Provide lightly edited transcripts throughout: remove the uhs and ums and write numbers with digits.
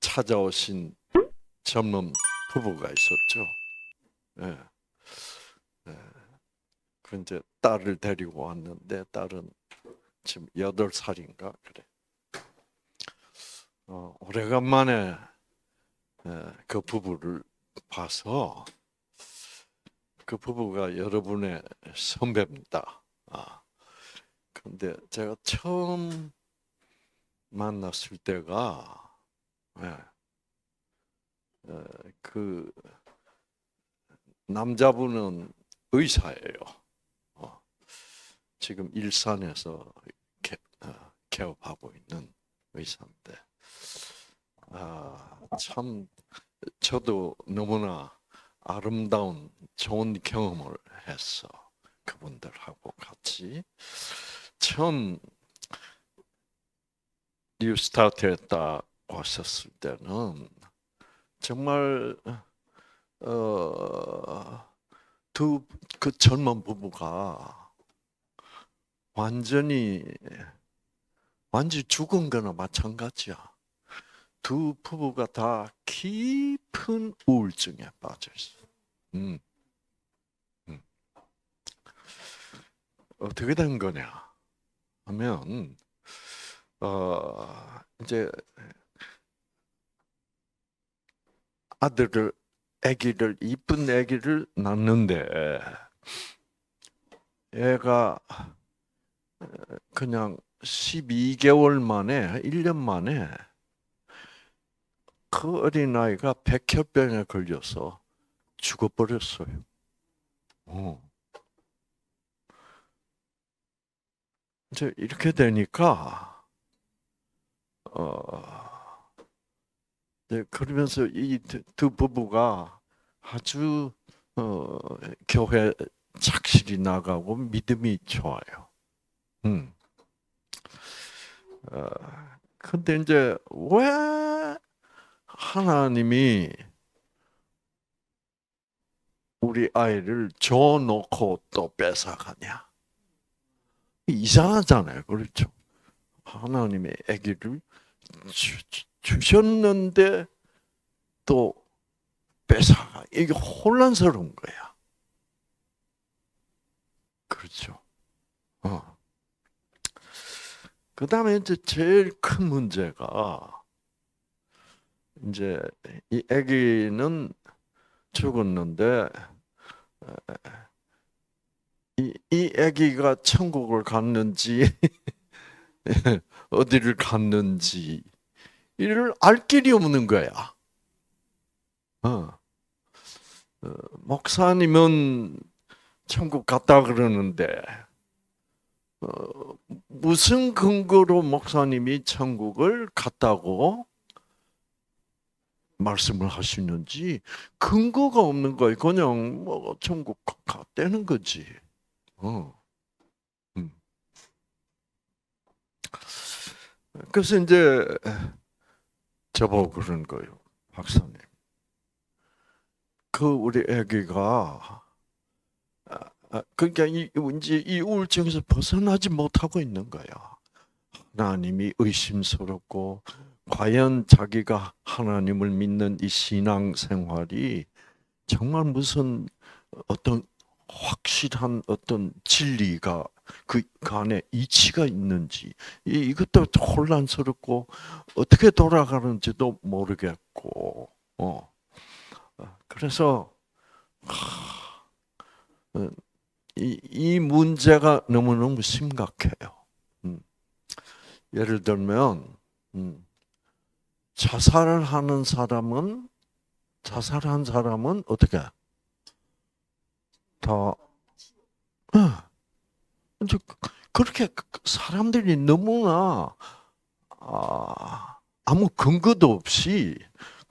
찾아오신 젊은 부부가 있었죠. 예. 예. 그 이제 딸을 데리고 왔는데 딸은 지금 8살인가 그래. 오래간만에 그 부부를 봐서 그 부부가 여러분의 선배입니다. 근데 제가 처음 만났을 때가 예, 그 남자분은 의사예요. 어, 지금 일산에서 개업하고 있는 의사인데, 참 저도 너무나 아름다운 좋은 경험을 했어. 그분들하고 같이 처음 뉴스타트에 딱 왔었을 때는 정말 두 그 젊은 부부가 완전히 죽은 거나 마찬가지야. 두 부부가 다 깊은 우울증에 빠져 있어. 음, 음. 어떻게 된 거냐 하면 이제 이쁜 아기를 낳는데 얘가 그냥 12개월 만에, 1년 만에 그 어린아이가 백혈병에 걸려서 죽어버렸어요. 이제 이렇게 되니까, 그러면서 이 두 부부가 아주, 교회 착실히 나가고 믿음이 좋아요. 음. 근데 이제 왜 하나님이 우리 아이를 줘놓고 또 뺏어가냐? 이상하잖아요. 그렇죠? 하나님의 아기를 주셨는데 또 뺏어가. 이게 혼란스러운 거야. 그렇죠? 그 다음에 이제 제일 큰 문제가 이제 이 아기는 죽었는데 이 아기가 천국을 갔는지 어디를 갔는지 이를 알 길이 없는 거야. 어. 목사님은 천국 갔다 그러는데 어, 무슨 근거로 목사님이 천국을 갔다고 말씀을 하시는지 근거가 없는 거예요. 그냥 뭐 천국 갔다는 거지. 어. 음. 그래서 이제 저보고 그런 거예요. 박사님. 그 우리 아기가 그러니까 이 우울증에서 벗어나지 못하고 있는 거야. 하나님이 의심스럽고 과연 자기가 하나님을 믿는 이 신앙 생활이 정말 무슨 어떤 확실한 어떤 진리가 그 안에 이치가 있는지 이것도 혼란스럽고 어떻게 돌아가는지도 모르겠고 그래서 이 문제가 너무너무 심각해요. 예를 들면 자살한 사람은 어떻게 다 이제 그렇게 사람들이 너무나 아무 근거도 없이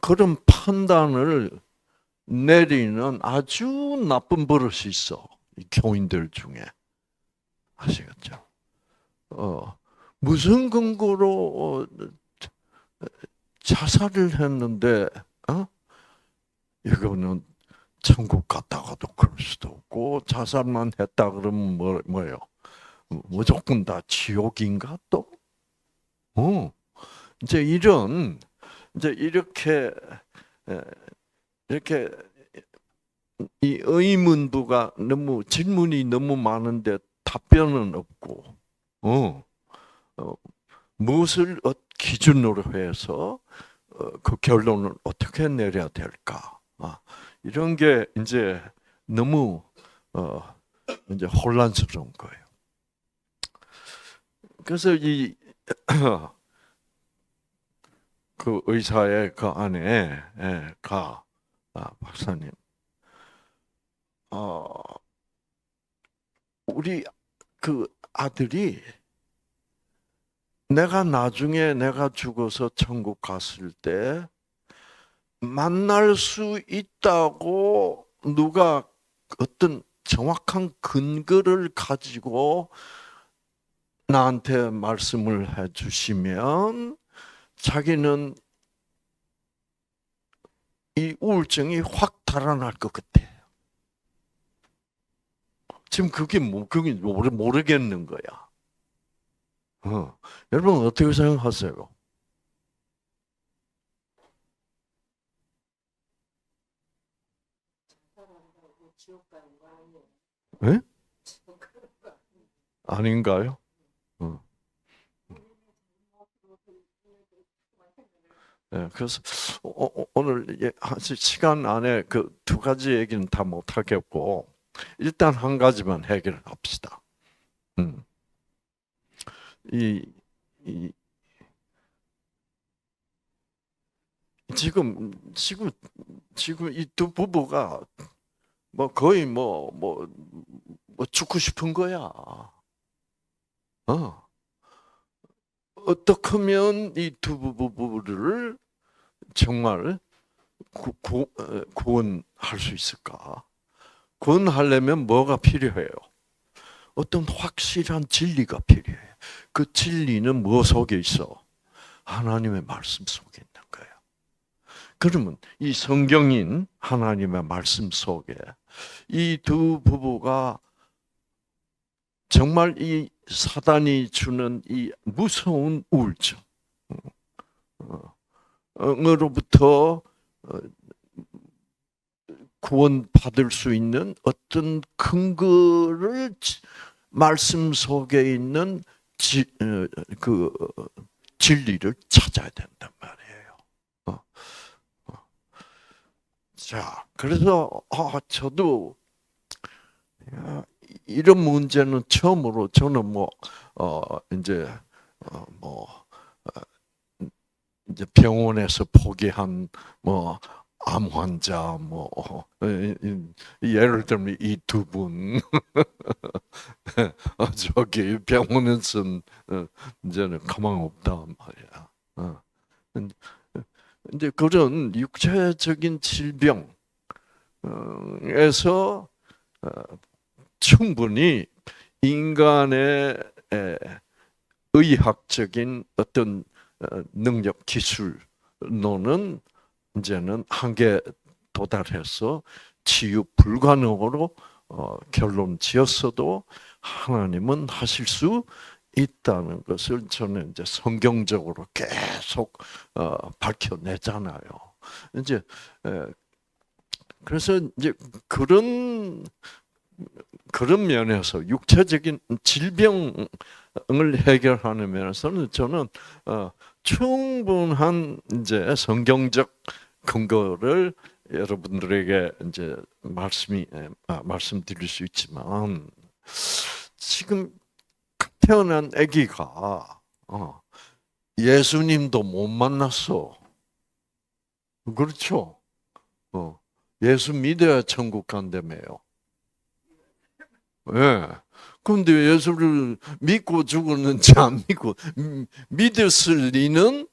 그런 판단을 내리는 아주 나쁜 버릇이 있어. 이 교인들 중에. 아시겠죠? 무슨 근거로 자살을 했는데, 이거는 천국 갔다가도 그럴 수도 없고, 자살만 했다 그러면 뭐예요? 무조건 다 지옥인가 또? 이제 이런 이제 이렇게 이 의문부가 너무 질문이 너무 많은데 답변은 없고, 어, 무엇을 기준으로 해서 그 결론을 어떻게 내려야 될까? 이런 게 이제 너무 이제 혼란스러운 거예요. 그래서 이 그 의사의 그 아내가 박사님, 우리 그 아들이 내가 죽어서 천국 갔을 때 만날 수 있다고 누가 어떤 정확한 근거를 가지고 나한테 말씀을 해주시면 자기는 이 우울증이 확 달아날 것 같아. 지금 그게 모르겠는 거야. 여러분 어떻게 생각하세요? 네? 아닌가요? 어. 네, 그래서 오늘 시간 안에 그 두 가지 얘기는 다 못하겠고 일단 한 가지만 해결합시다. 음. 이, 이 지금 이 두 부부가 뭐 거의 뭐 죽고 싶은 거야. 어떻게 하면 이 두 부부를 정말 구원할 수 있을까? 구원하려면 뭐가 필요해요? 어떤 확실한 진리가 필요해요. 그 진리는 뭐 속에 있어? 하나님의 말씀 속에 있는 거예요. 그러면 이 성경인 하나님의 말씀 속에 이 두 부부가 정말 이 사단이 주는 이 무서운 우울증으로부터 구원받을 수 있는 어떤 근거를 말씀 속에 있는 그 진리를 찾아야 된단 말이에요. 자, 그래서 저도 이런 문제는 처음으로 저는 이제 이제 병원에서 포기한 암 환자 예를 들면 이 두 분 저기 병원에서는 이제는 가망 없다 말이야. 이제 그런 육체적인 질병에서 충분히 인간의 의학적인 어떤 능력, 기술로는 이제는 한계 도달해서 치유 불가능으로 결론 지었어도 하나님은 하실 수 있다는 것을 저는 이제 성경적으로 계속 밝혀내잖아요. 이제 그래서 이제 그런 면에서 육체적인 질병을 해결하는 면에서는 저는 충분한 이제 성경적 근거를 여러분들에게 이제 말씀드릴 수 있지만 지금 태어난 아기가 예수님도 못 만났어. 그렇죠? 예수 믿어야 천국 간다며요. 예. 근데 예수를 믿고 죽었는지 안 믿고 믿었을 리는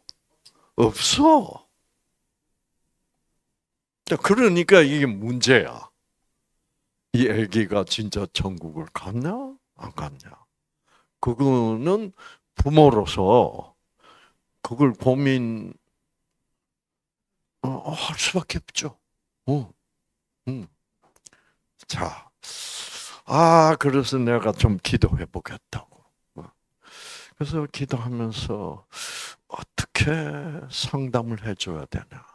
없어. 그러니까 이게 문제야. 이 아기가 진짜 천국을 갔냐? 안 갔냐? 그거는 부모로서 그걸 고민할 수밖에 없죠. 어. 자, 그래서 내가 좀 기도해 보겠다고. 그래서 기도하면서 어떻게 어떻게 상담을 해줘야 되나?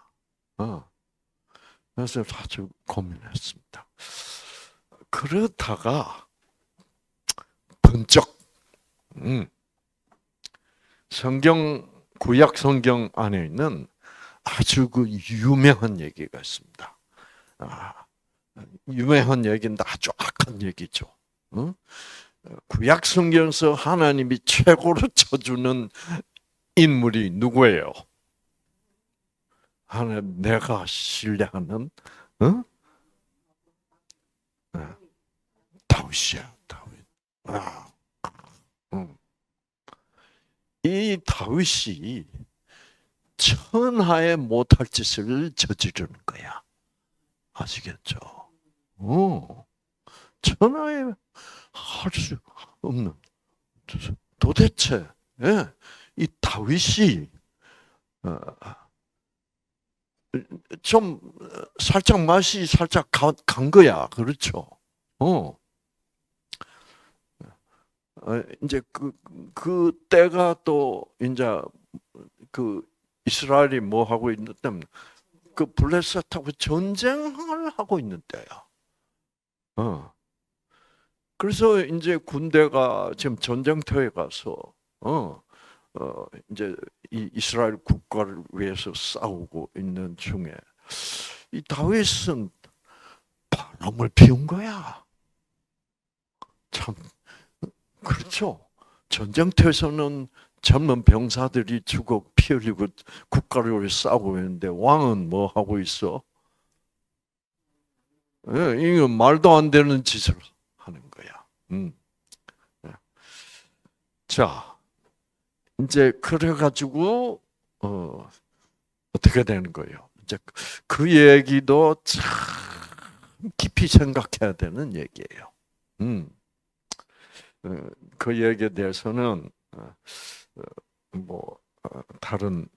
그래서 아주 고민했습니다. 그러다가 번쩍 구약 성경 안에 있는 아주 그 유명한 얘기가 있습니다. 유명한 얘기인데 아주 악한 얘기죠. 구약 성경에서 하나님이 최고로 쳐주는 인물이 누구예요? 하나님, 내가 신뢰하는 다윗이야, 다윗. 이 다윗이 천하에 못할 짓을 저지르는 거야. 아시겠죠? 천하에 할 수 없는. 도대체 이 다윗이 좀 살짝 맛이 살짝 간 거야, 그렇죠? 이제 그 때가 또 이제 그 이스라엘이 뭐 하고 있는 때면 그 블레셋하고 전쟁을 하고 있는 때야. 그래서 이제 군대가 지금 전쟁터에 가서 이제 이 이스라엘 국가를 위해서 싸우고 있는 중에 이 다윗은 바람을 피운 거야. 참 그렇죠. 전쟁터에서는 젊은 병사들이 죽어 피 흘리고 국가를 위해 싸우고 있는데 왕은 뭐 하고 있어? 이거 말도 안 되는 짓을 하는 거야. 자, 이제 그래가지고 어떻게 되는 거예요? 이제 그 얘기도 참 깊이 생각해야 되는 얘기예요. 그 얘기에 대해서는 뭐 다른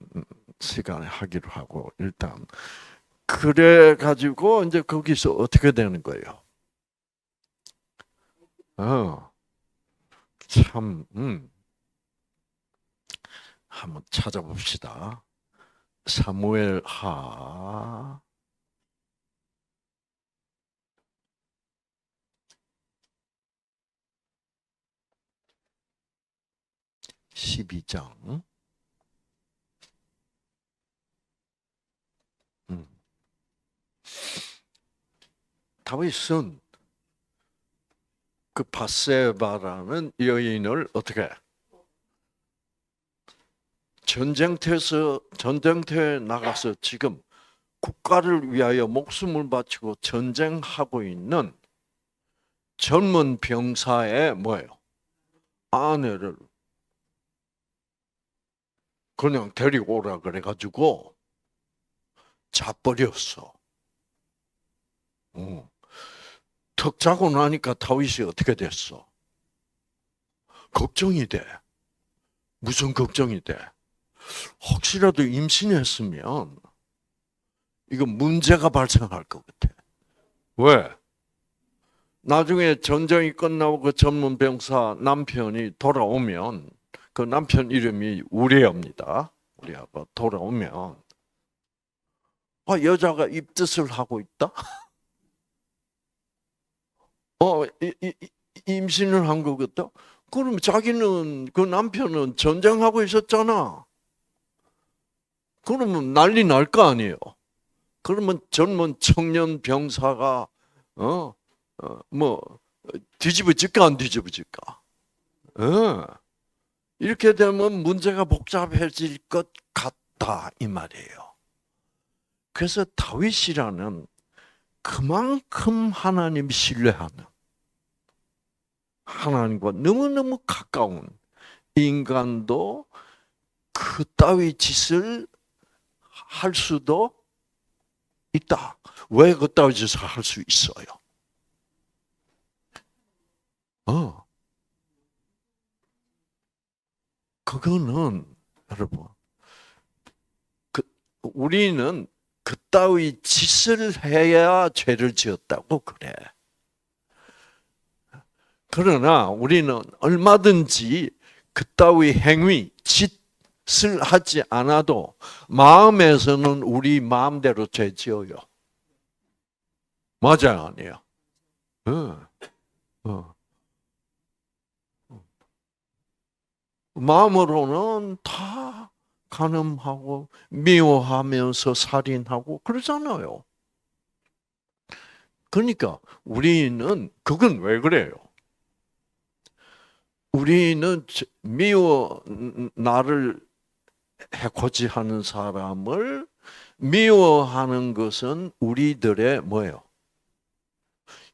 시간에 하기로 하고 일단 그래 가지고 이제 거기서 어떻게 되는 거예요? 참 한번 찾아봅시다. 사무엘하 12장. 다윗은 그 바세바라는 여인을 어떻게 전쟁터에 나가서 지금 국가를 위하여 목숨을 바치고 전쟁하고 있는 젊은 병사의 뭐예요? 아내를 그냥 데리고 오라 그래가지고 잡버렸어. 턱 자고 나니까 다윗이 어떻게 됐어? 걱정이 돼. 무슨 걱정이 돼? 혹시라도 임신했으면 이거 문제가 발생할 것 같아. 왜? 나중에 전쟁이 끝나고 그 전문 병사 남편이 돌아오면 그 남편 이름이 우리아입니다. 우리아가 돌아오면 여자가 입덧을 하고 있다? 임신을 한 거겠다? 그럼 자기는 그 남편은 전쟁하고 있었잖아. 그러면 난리 날 거 아니에요. 그러면 젊은 청년 병사가 뭐 뒤집어질까 안 뒤집어질까? 이렇게 되면 문제가 복잡해질 것 같다 이 말이에요. 그래서 다윗이라는 그만큼 하나님 신뢰하는 하나님과 너무너무 가까운 인간도 그따위 짓을 할 수도 있다. 왜 그따위 짓을 할 수 있어요? 그거는 여러분, 우리는 그따위 짓을 해야 죄를 지었다고 그래. 그러나 우리는 얼마든지 그따위 행위, 짓, 하지 않아도 마음에서는 우리 마음대로 죄 지어요. 맞아요, 아니에요? 어, 어. 마음으로는 다 간음하고 미워하면서 살인하고 그러잖아요. 그러니까 우리는 그건 왜 그래요? 우리는 나를 해코지 하는 사람을 미워하는 것은 우리들의 뭐예요?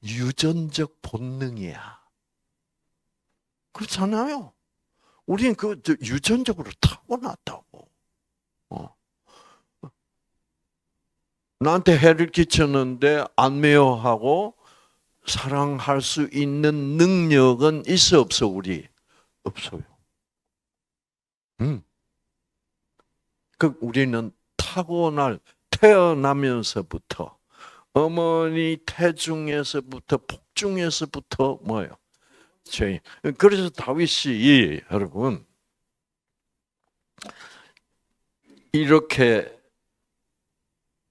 유전적 본능이야. 그렇잖아요. 우리는 유전적으로 타고났다고. 어. 나한테 해를 끼쳤는데 안 미워하고 사랑할 수 있는 능력은 있어 없어 우리? 없어요. 음. 그 우리는 태어나면서부터 어머니 태중에서부터 복중에서부터 뭐예요? 죄인. 그래서 다윗이 여러분 이렇게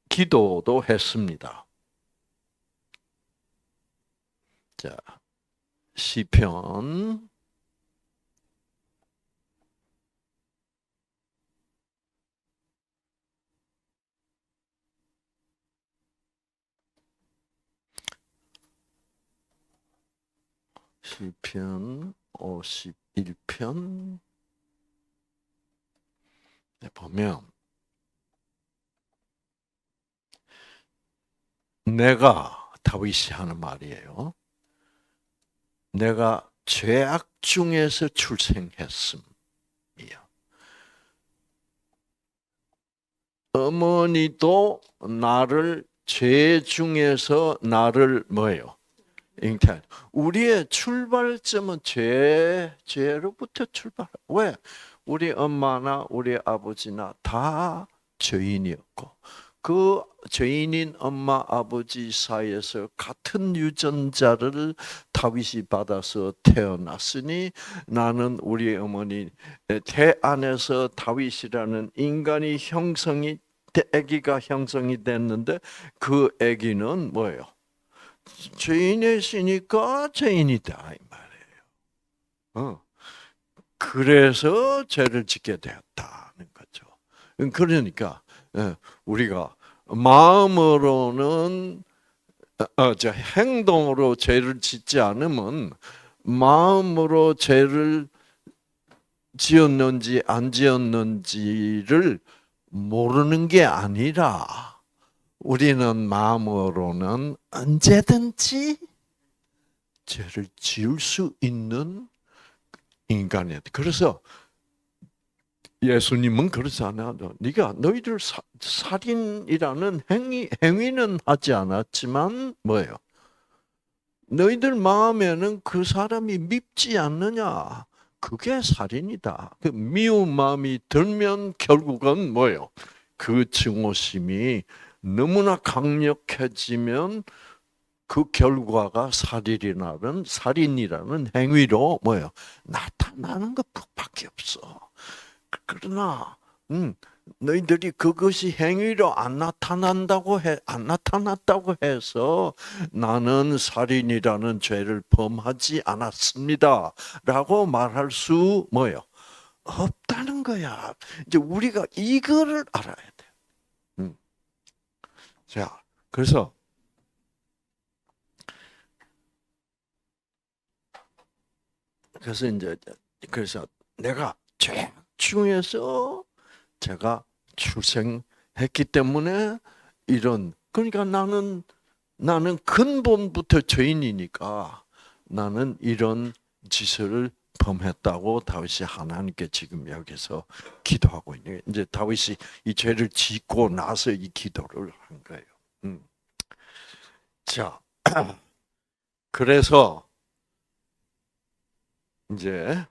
기도도 했습니다. 자, 시편 51편 보면 내가 다윗이 하는 말이에요. 내가 죄악 중에서 출생했음. 어머니도 나를 죄 중에서 나를 뭐예요? 잉태. 우리의 출발점은 죄로부터 출발. 왜? 우리 엄마나 우리 아버지나 다 죄인이었고, 그 죄인인 엄마 아버지 사이에서 같은 유전자를 다윗이 받아서 태어났으니 나는 우리 어머니 태 안에서 다윗이라는 인간이 아기가 형성이 됐는데 그 아기는 뭐예요? 죄인이시니까 죄인이다 이 말이에요. 그래서 죄를 짓게 되었다는 거죠. 그러니까 우리가 마음으로는 행동으로 죄를 짓지 않으면 마음으로 죄를 지었는지 안 지었는지를 모르는 게 아니라 우리는 마음으로는 언제든지 죄를 지을 수 있는 인간이야. 그래서 예수님은 그러지 않아요. 너희들 살인이라는 행위는 하지 않았지만 뭐예요? 너희들 마음에는 그 사람이 밉지 않느냐? 그게 살인이다. 그 미운 마음이 들면 결국은 뭐예요? 그 증오심이 너무나 강력해지면 그 결과가 살인이라는 행위로 뭐예요? 나타나는 것밖에 없어. 그러나 너희들이 그것이 행위로 안 나타났다고 해서 나는 살인이라는 죄를 범하지 않았습니다라고 말할 수 뭐예요? 없다는 거야. 이제 우리가 이거를 알아야 돼. 자, 그래서 내가 죄 중에서 제가 출생했기 때문에 그러니까 나는 근본부터 죄인이니까 나는 이런 짓을 범했다고 다윗이 하나님께 지금 여기서 기도하고 있는 거예요. 이제 다윗이 이 죄를 짓고 나서 이 기도를 한 거예요. 자, 그래서 이제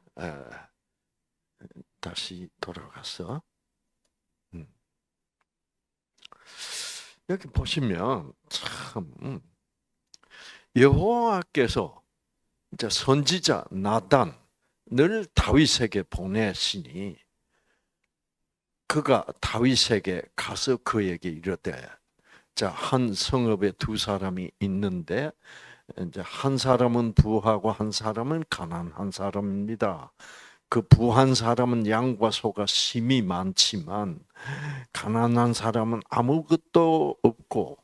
다시 돌아가서 여기 보시면 참 여호와께서 이제 선지자 나단을 다윗에게 보내시니 그가 다윗에게 가서 그에게 이르되, 자, 한 성읍에 두 사람이 있는데 이제 한 사람은 부하고 한 사람은 가난한 사람입니다. 그 부한 사람은 양과 소가 심이 많지만 가난한 사람은 아무것도 없고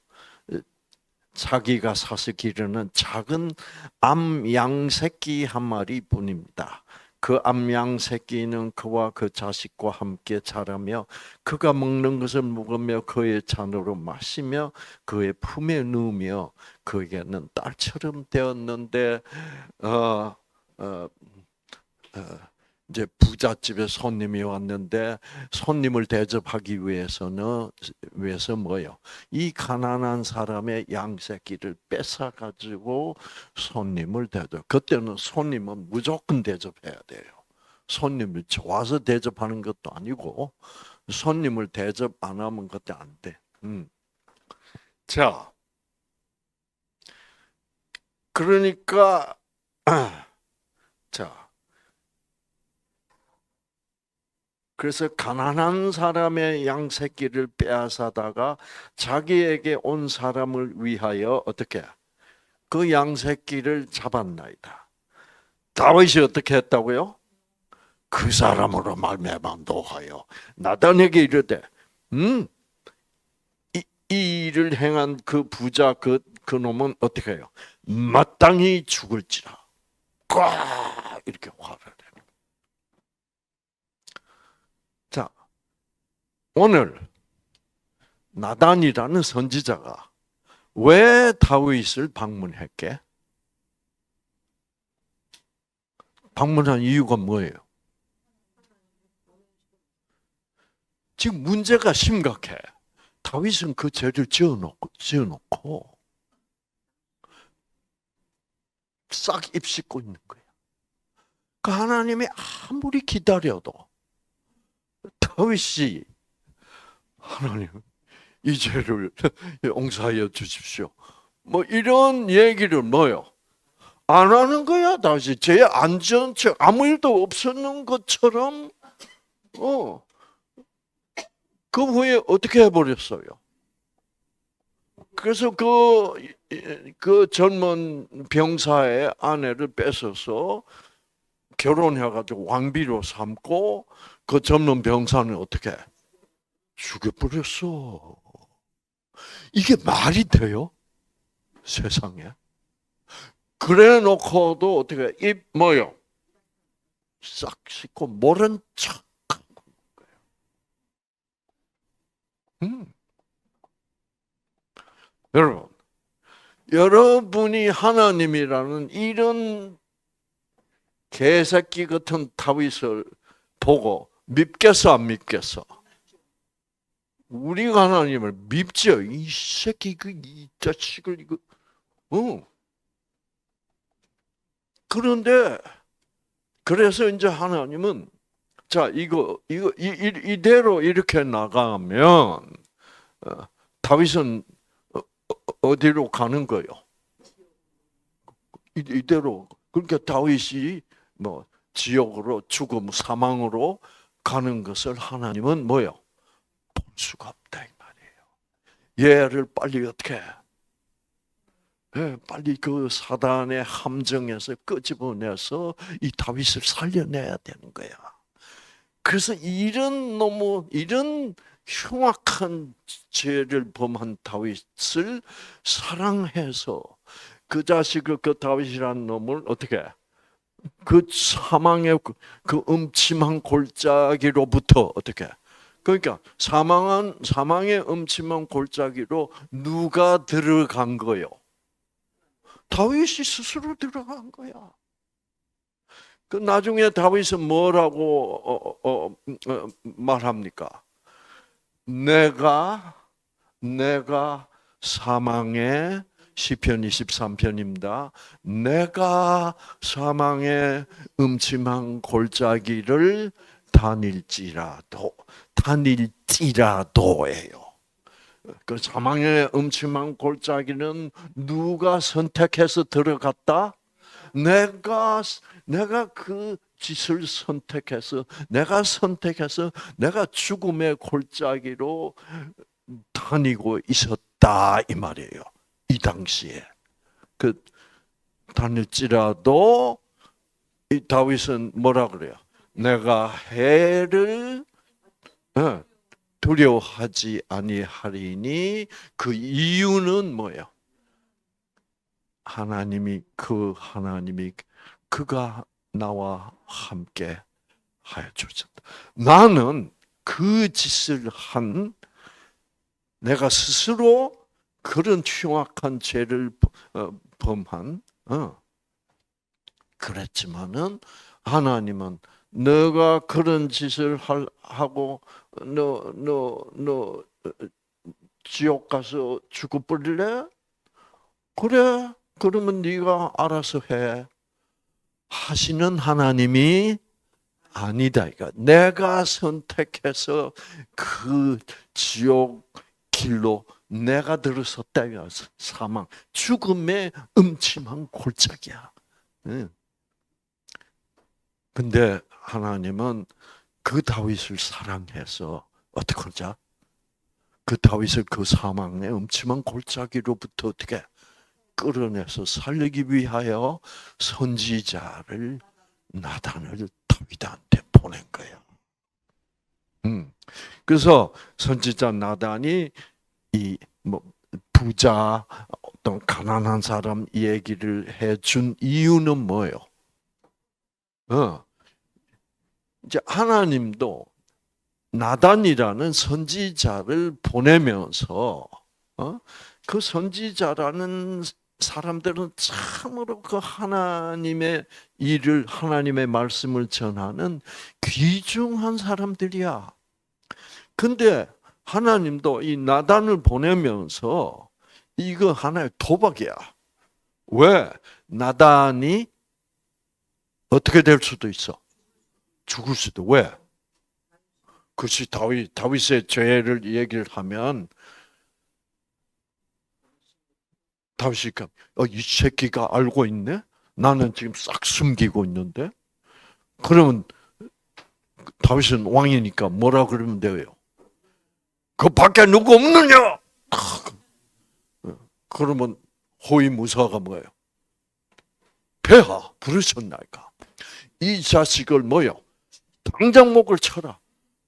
자기가 사서 기르는 작은 암양 새끼 한 마리뿐입니다. 그 암양 새끼는 그와 그 자식과 함께 자라며 그가 먹는 것을 먹으며 그의 잔으로 마시며 그의 품에 누우며 그에게는 딸처럼 되었는데 어, 어, 이제 부잣집에 손님이 왔는데 손님을 대접하기 위해서 뭐요? 이 가난한 사람의 양새끼를 뺏어 가지고 손님을 대접. 그때는 손님은 무조건 대접해야 돼요. 손님을 좋아서 대접하는 것도 아니고 손님을 대접 안 하면 그때 안 돼. 자, 그러니까 자. 그래서 가난한 사람의 양 새끼를 빼앗아다가 자기에게 온 사람을 위하여 어떻게 그 양 새끼를 잡았나이다. 다윗이 어떻게 했다고요? 그 사람으로 말미암아 노하여 나단에게 이르되, 이 일을 행한 그 부자 그 놈은 어떻게 해요? 마땅히 죽을지라. 꽉 이렇게 화를 해. 자, 오늘 나단이라는 선지자가 왜 다윗을 방문했게? 방문한 이유가 뭐예요? 지금 문제가 심각해. 다윗은 그 죄를 지어놓고 싹 입씻고 있는 거예요. 그 하나님이 아무리 기다려도 다윗이 하나님 이 죄를 용서하여 주십시오. 뭐 이런 얘기를 뭐요? 안 하는 거야. 다시 죄 안 지은 척 아무 일도 없었는 것처럼 그 후에 어떻게 해버렸어요? 그래서 그 젊은 병사의 아내를 뺏어서 결혼해가지고 왕비로 삼고 그 젊은 병사는 어떻게 죽여버렸어. 이게 말이 돼요? 세상에. 그래 놓고도 어떻게 입 뭐요? 싹 씻고 모른 척. 여러분, 여러분이 하나님이라는 이런 개새끼 같은 다윗을 보고 밉겠어 안 밉겠어? 우리가 하나님을 밉죠. 이 새끼 이 자식을 이거. 그런데 그래서 이제 하나님은 자 이대로 이렇게 나가면 다윗은 어디로 가는 거요? 이대로. 그러니까 다윗이 뭐 지옥으로 죽음 사망으로 가는 것을 하나님은 뭐요? 볼 수가 없다 이 말이에요. 얘를 빨리 어떻게? 빨리 그 사단의 함정에서 끄집어내서 이 다윗을 살려내야 되는 거야. 그래서 이런 흉악한 죄를 범한 다윗을 사랑해서 그 자식을 그 다윗이라는 놈을 어떻게 그 사망의 그 음침한 골짜기로부터 어떻게 그러니까 사망의 음침한 골짜기로 누가 들어간 거요? 다윗이 스스로 들어간 거야. 그 나중에 다윗은 뭐라고 말합니까? 내가 사망의 시편 23편입니다. 내가 사망의 음침한 골짜기를 다닐지라도예요. 그 사망의 음침한 골짜기는 누가 선택해서 들어갔다? 내가 그 짓을 선택해서 내가 죽음의 골짜기로 다니고 있었다 이 말이에요. 이 당시에 다닐지라도 이 다윗은 뭐라 그래요? 내가 해를 두려워하지 아니하리니 그 이유는 뭐예요? 하나님이 그가 나와 함께 하여 주셨다. 나는 그 짓을 한 내가 스스로 그런 흉악한 죄를 범한 그랬지만은 하나님은 너가 그런 짓을 하고 너 지옥 가서 죽어버릴래? 그래. 그러면 네가 알아서 해. 하시는 하나님이 아니다. 내가 선택해서 그 지옥 길로 내가 들어섰다. 사망, 죽음의 음침한 골짜기야. 근데 하나님은 그 다윗을 사랑해서 어떻게 하자? 그 다윗을 그 사망의 음침한 골짜기로부터 어떻게 끌어내서 살리기 위하여 선지자를 나단을 다윗한테 보낸 거야. 그래서 선지자 나단이 이 부자 어떤 가난한 사람 얘기를 해준 이유는 뭐예요? 이제 하나님도 나단이라는 선지자를 보내면서 그 선지자라는 사람들은 참으로 그 하나님의 일을, 하나님의 말씀을 전하는 귀중한 사람들이야. 근데 하나님도 이 나단을 보내면서 이거 하나의 도박이야. 왜? 나단이 어떻게 될 수도 있어? 죽을 수도. 왜? 그것이 다윗의 죄를 얘기를 하면 다윗이 이 새끼가 알고 있네? 나는 지금 싹 숨기고 있는데? 그러면 다윗은 왕이니까 뭐라 그러면 돼요? 그 밖에 누구 없느냐? 그러면 호위무사가 뭐예요? 폐하 부르셨나이까? 이 자식을 뭐요? 당장 목을 쳐라.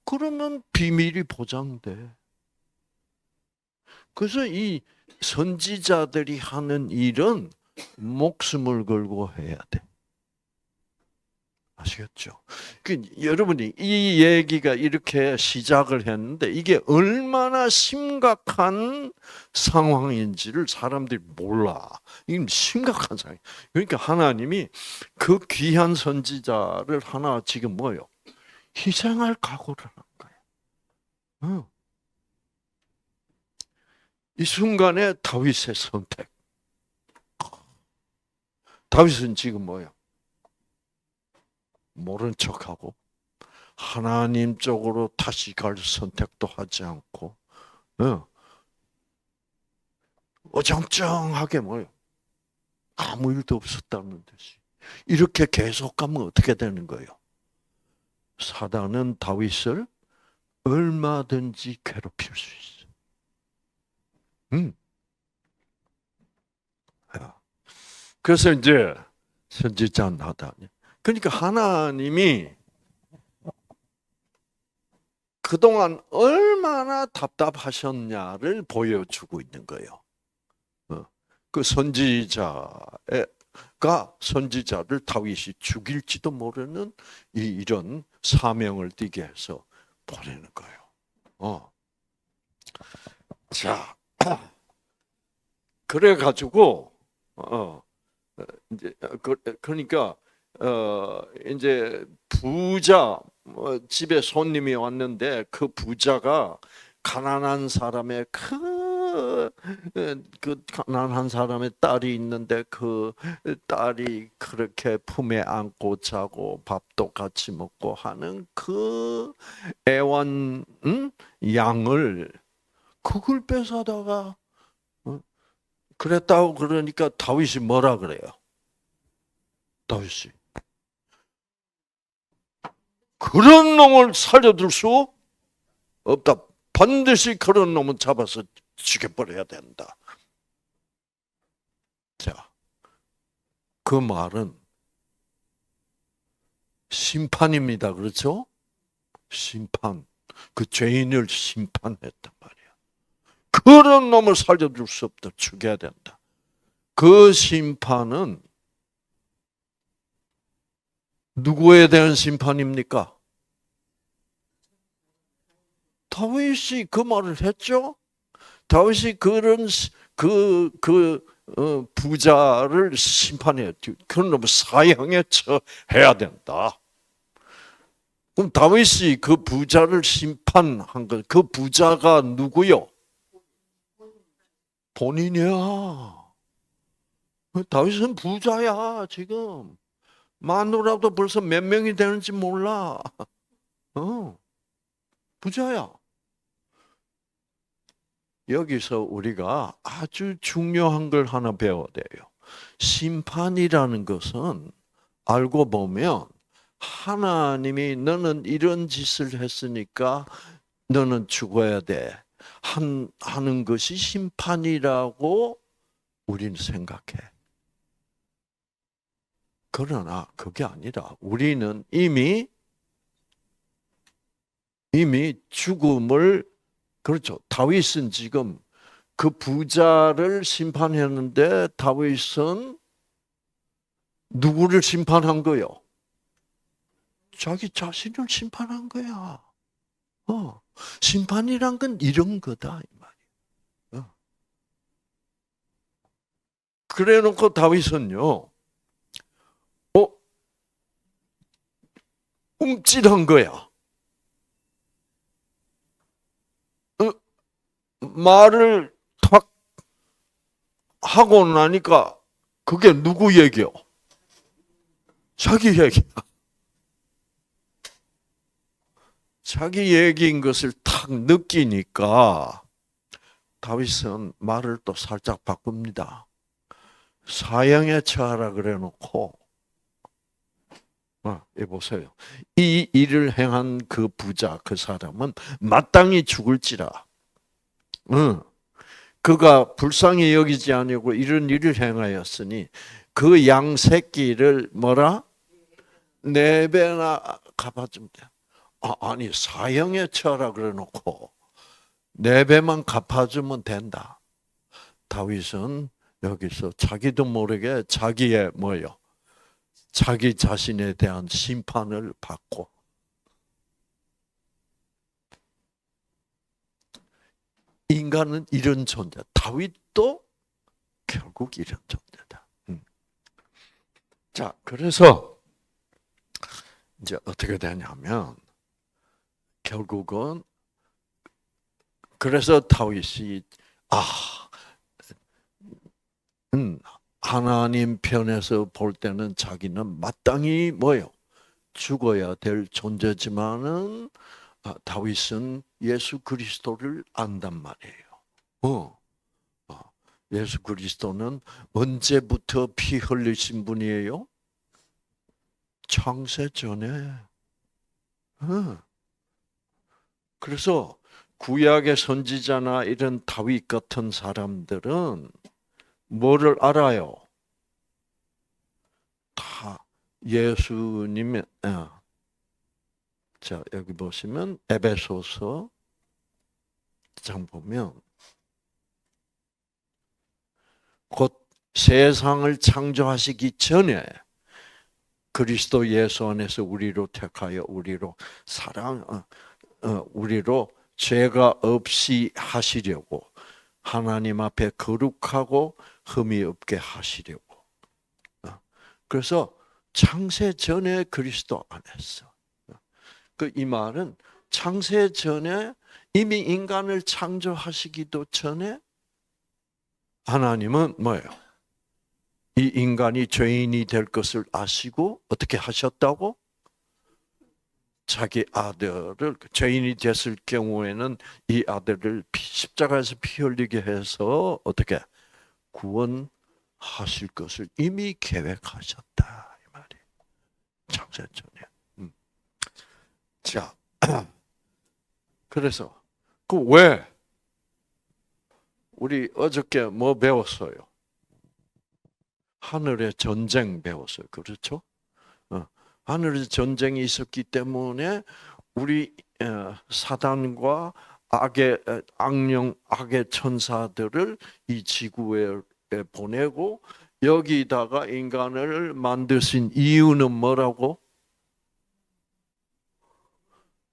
그러면 비밀이 보장돼. 그래서 이 선지자들이 하는 일은 목숨을 걸고 해야 돼. 아시겠죠? 여러분이 이 얘기가 이렇게 시작을 했는데 이게 얼마나 심각한 상황인지를 사람들이 몰라. 이건 심각한 상황. 그러니까 하나님이 그 귀한 선지자를 하나 지금 뭐요? 희생할 각오를 한 거예요. 이 순간에 다윗의 선택. 다윗은 지금 뭐예요? 모른 척하고 하나님 쪽으로 다시 갈 선택도 하지 않고 어정쩡하게 뭐예요? 아무 일도 없었다는 듯이 이렇게 계속 가면 어떻게 되는 거예요? 사단은 다윗을 얼마든지 괴롭힐 수 있어. 그래서 이제 선지자 나단이 그러니까 하나님이 그동안 얼마나 답답하셨냐를 보여주고 있는 거예요. 그 선지자가 선지자를 다윗이 죽일지도 모르는 이런 사명을 띠게 해서 보내는 거예요. 자, 그래가지고 이제 그러니까 이제 부자 집에 손님이 왔는데 그 부자가 가난한 사람의 그 가난한 사람의 딸이 있는데 그 딸이 그렇게 품에 안고 자고 밥도 같이 먹고 하는 그 애완 양을 그걸 뺏어다가 그랬다고 그러니까 다윗이 뭐라 그래요? 다윗이 그런 놈을 살려둘 수 없다. 반드시 그런 놈은 잡아서 죽여버려야 된다. 자, 그 말은 심판입니다. 그렇죠? 심판. 그 죄인을 심판했단 말이야. 그런 놈을 살려둘 수 없다. 죽여야 된다. 그 심판은 누구에 대한 심판입니까? 다윗이 그 말을 했죠. 다윗이 그런 부자를 심판해야 돼. 그런 놈을 사형에 처해야 된다. 그럼 다윗이 그 부자를 심판한 것, 그 부자가 누구요? 본인이야. 다윗은 부자야 지금. 마누라도 벌써 몇 명이 되는지 몰라. 부자야. 여기서 우리가 아주 중요한 걸 하나 배워야 돼요. 심판이라는 것은 알고 보면 하나님이 너는 이런 짓을 했으니까 너는 죽어야 돼. 하는 것이 심판이라고 우리는 생각해. 그러나 그게 아니라 우리는 이미 죽음을, 그렇죠. 다윗은 지금 그 부자를 심판했는데 다윗은 누구를 심판한 거요? 자기 자신을 심판한 거야. 심판이란 건 이런 거다 이 말이야. 그래놓고 다윗은요, 움찔한 거야. 말을 탁 하고 나니까 그게 누구 얘기요? 자기 얘기야. 자기 얘기인 것을 탁 느끼니까 다윗은 말을 또 살짝 바꿉니다. 사형에 처하라 그래놓고, 보세요. 이 일을 행한 그 부자, 그 사람은 마땅히 죽을지라. 그가 불쌍히 여기지 아니고 이런 일을 행하였으니 그 양 새끼를 뭐라? 4배나 갚아주면 돼. 아니 사형에 처하라 그래놓고 4배만 갚아주면 된다. 다윗은 여기서 자기도 모르게 자기의 뭐요? 자기 자신에 대한 심판을 받고, 인간은 이런 존재. 다윗도 결국 이런 존재다. 자, 그래서 이제 어떻게 되냐면 결국은 그래서 다윗이 하나님 편에서 볼 때는 자기는 마땅히 뭐요? 죽어야 될 존재지만은 다윗은 예수 그리스도를 안단 말이에요. 예수 그리스도는 언제부터 피 흘리신 분이에요? 창세 전에. 그래서 구약의 선지자나 이런 다윗 같은 사람들은 뭐를 알아요? 다 예수님의, 자, 여기 보시면 에베소서 장 보면 곧 세상을 창조하시기 전에 그리스도 예수 안에서 우리로 택하여 우리로 우리로 죄가 없이 하시려고 하나님 앞에 거룩하고 흠이 없게 하시려고. 그래서 창세 전에 그리스도 안에서. 이 말은 창세 전에 이미 인간을 창조하시기도 전에 하나님은 뭐예요? 이 인간이 죄인이 될 것을 아시고 어떻게 하셨다고? 자기 아들을, 죄인이 됐을 경우에는 이 아들을 십자가에서 피 흘리게 해서 어떻게 구원하실 것을 이미 계획하셨다 이 말이에요. 창세 전에. 자, 그래서 그 왜 우리 어저께 뭐 배웠어요? 하늘의 전쟁 배웠어요. 그렇죠? 하늘의 전쟁이 있었기 때문에 우리 사단과 악의 천사들을 이 지구에 보내고 여기다가 인간을 만드신 이유는 뭐라고?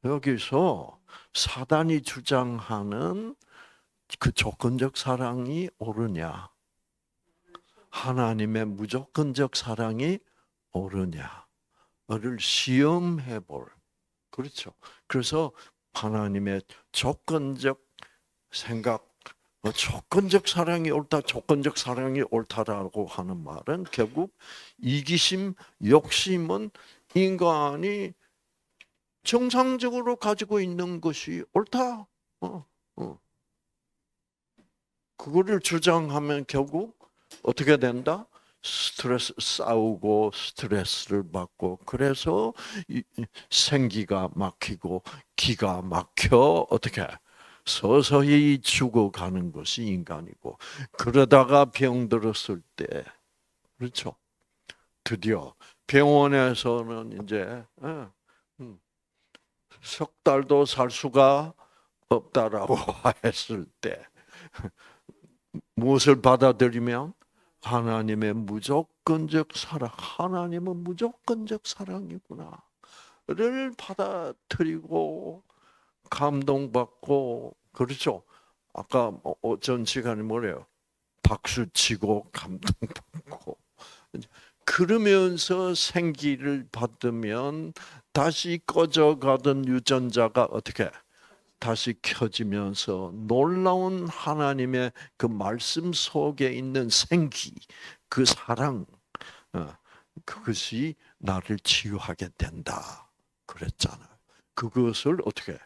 여기서 사단이 주장하는 그 조건적 사랑이 옳으냐, 하나님의 무조건적 사랑이 옳으냐를 시험해 볼. 그렇죠. 그래서 하나님의 조건적 생각, 조건적 사랑이 옳다, 조건적 사랑이 옳다라고 하는 말은 결국 이기심, 욕심은 인간이 정상적으로 가지고 있는 것이 옳다. 그거를 주장하면 결국 어떻게 된다? 스트레스 싸우고 스트레스를 받고 그래서 생기가 막히고 기가 막혀 어떻게 서서히 죽어가는 것이 인간이고 그러다가 병들었을 때 그렇죠. 드디어 병원에서는 이제 석 달도 살 수가 없다라고 했을 때 무엇을 받아들이면 하나님의 무조건적 사랑, 하나님은 무조건적 사랑이구나를 받아들이고 감동받고 그렇죠. 아까 전 시간에 뭐래요? 박수 치고 감동받고 그러면서 생기를 받으면 다시 꺼져가던 유전자가 어떻게 다시 켜지면서 놀라운 하나님의 그 말씀 속에 있는 생기, 그 사랑, 그것이 나를 치유하게 된다. 그랬잖아요. 그것을 어떻게?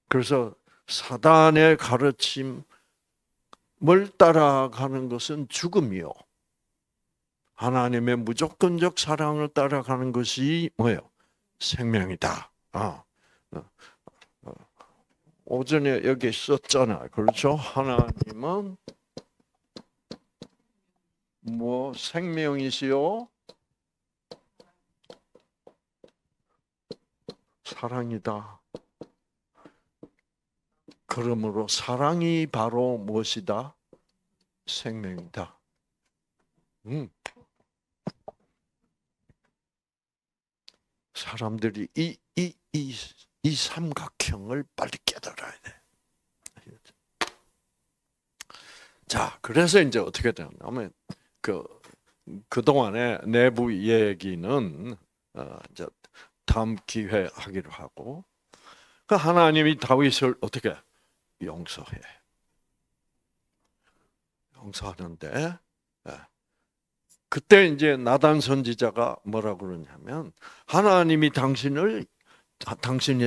그래서 사단의 가르침을 따라가는 것은 죽음이요. 하나님의 무조건적 사랑을 따라가는 것이 뭐예요? 생명이다. 오전에 여기 썼잖아요. 그렇죠? 하나님은 뭐 생명이시요? 사랑이다. 그러므로 사랑이 바로 무엇이다? 생명이다. 사람들이 이 삼각형을 빨리 깨달아야 돼. 자, 그래서 이제 어떻게 되냐면 그동안의 내부 얘기는 이제 다음 기회에 하기로 하고 그 하나님이 다윗을 어떻게 용서하는데 그때 이제 나단 선지자가 뭐라고 그러냐면 하나님이 당신의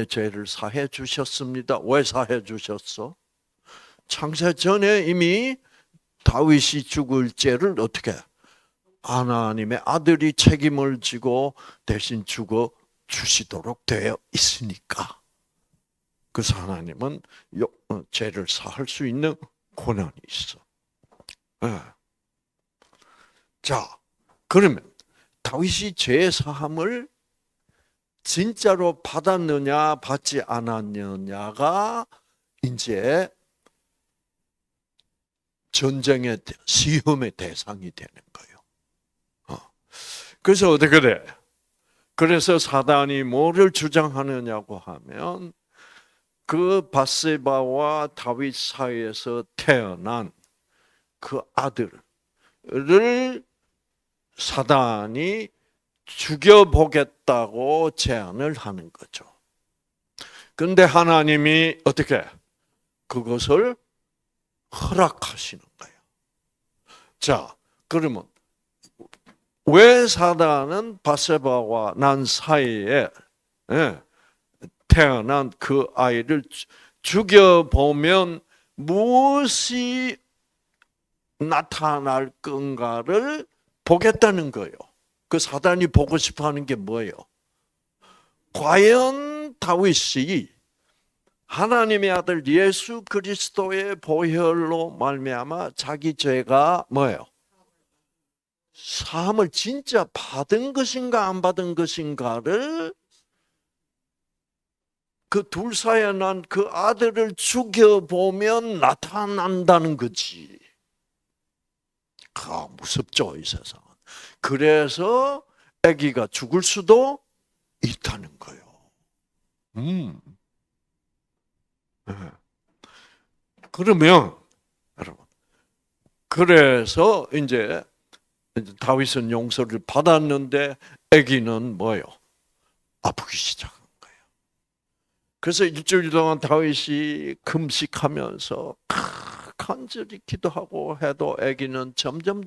죄를 사해 주셨습니다. 왜 사해 주셨어? 창세 전에 이미 다윗이 죽을 죄를 어떻게 하나님의 아들이 책임을 지고 대신 죽어 주시도록 되어 있으니까. 그래서 하나님은 죄를 사할 수 있는 권한이 있어. 자, 그러면 다윗이 죄 사함을 진짜로 받았느냐 받지 않았느냐가 이제 전쟁의 시험의 대상이 되는 거예요. 그래서 어떻게 돼? 그래서 사단이 뭐를 주장하느냐고 하면 그 밧세바와 다윗 사이에서 태어난 그 아들을 사단이 죽여보겠다고 제안을 하는 거죠. 그런데 하나님이 어떻게 그것을 허락하시는 거예요. 자, 그러면 왜 사단은 밧세바와 난 사이에 태어난 그 아이를 죽여보면 무엇이 나타날 건가를 보겠다는 거예요. 그 사단이 보고 싶어하는 게 뭐예요? 과연 다윗이 하나님의 아들 예수 그리스도의 보혈로 말미암아 자기 죄가 뭐예요? 사함을 진짜 받은 것인가 안 받은 것인가를 그 둘 사이에 난 그 아들을 죽여보면 나타난다는 거지. 무섭죠, 이 세상은. 그래서 아기가 죽을 수도 있다는 거예요. 네. 그러면 여러분, 그래서 이제 다윗은 용서를 받았는데 아기는 뭐예요? 아프기 시작한 거예요. 그래서 일주일 동안 다윗이 금식하면서 간절히 기도하고 해도 아기는 점점